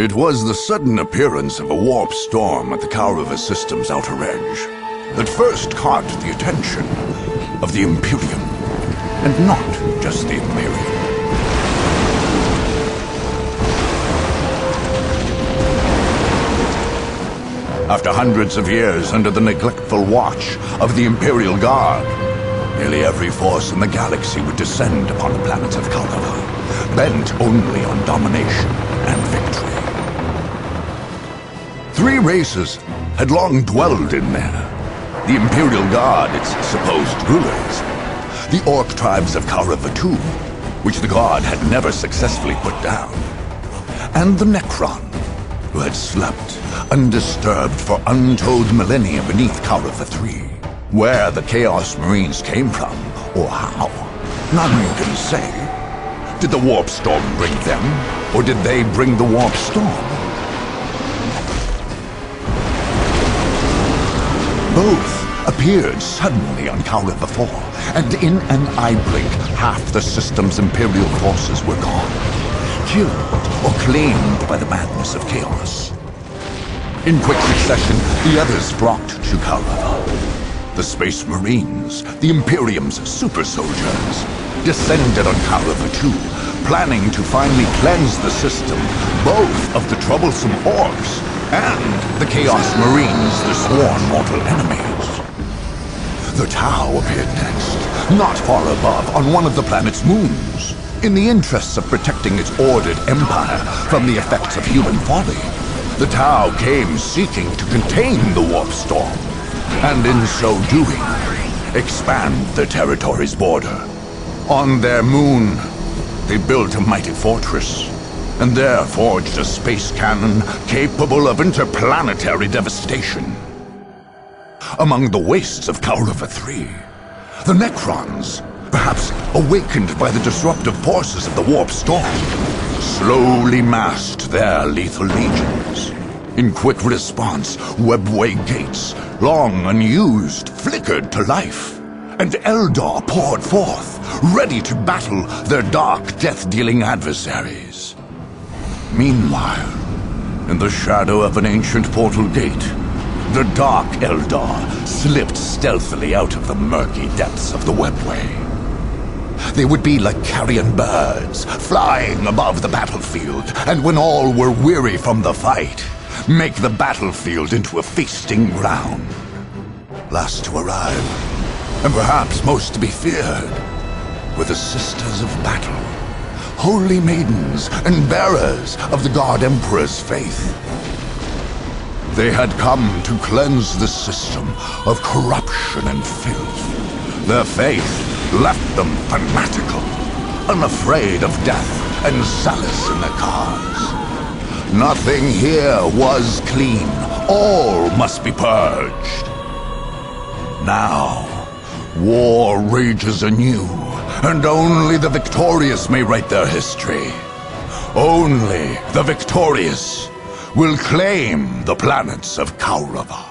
It was the sudden appearance of a warp storm at the Kaurava system's outer edge that first caught the attention of the Imperium, and not just the Imperium. After hundreds of years under the neglectful watch of the Imperial Guard, nearly every force in the galaxy would descend upon the planet of Kaurava, bent only on domination and victory. 3 races had long dwelled in there. The Imperial Guard, its supposed rulers, the Orc tribes of Kaurava II, which the Guard had never successfully put down, and the Necron, who had slept undisturbed for untold millennia beneath Kaurava III. Where the Chaos Marines came from, or how, none can say. Did the Warp Storm bring them, or did they bring the Warp Storm? Both appeared suddenly on Kaurava IV, and in an eye blink, half the system's Imperial forces were gone, killed or claimed by the madness of chaos. In quick succession, the others flocked to Kaurava. The Space Marines, the Imperium's super soldiers, descended on Kaurava II, planning to finally cleanse the system, both of the troublesome Orcs and the Chaos Marines, the sworn mortal enemies. The Tau appeared next, not far above, on one of the planet's moons. In the interests of protecting its ordered empire from the effects of human folly, the Tau came seeking to contain the Warp Storm, and in so doing, expand their territory's border. On their moon, they built a mighty fortress, and there forged a space cannon capable of interplanetary devastation. Among the wastes of Kaurava III, the Necrons, perhaps awakened by the disruptive forces of the Warp Storm, slowly massed their lethal legions. In quick response, webway gates, long unused, flickered to life, and Eldar poured forth, ready to battle their dark, death-dealing adversaries. Meanwhile, in the shadow of an ancient portal gate, the Dark Eldar slipped stealthily out of the murky depths of the webway. They would be like carrion birds, flying above the battlefield, and when all were weary from the fight, make the battlefield into a feasting ground. Last to arrive, and perhaps most to be feared, were the Sisters of Battle, holy maidens and bearers of the God Emperor's faith. They had come to cleanse the system of corruption and filth. Their faith left them fanatical, unafraid of death and zealous in their cause. Nothing here was clean. All must be purged. Now, war rages anew, and only the victorious may write their history. Only the victorious will claim the planets of Kaurava.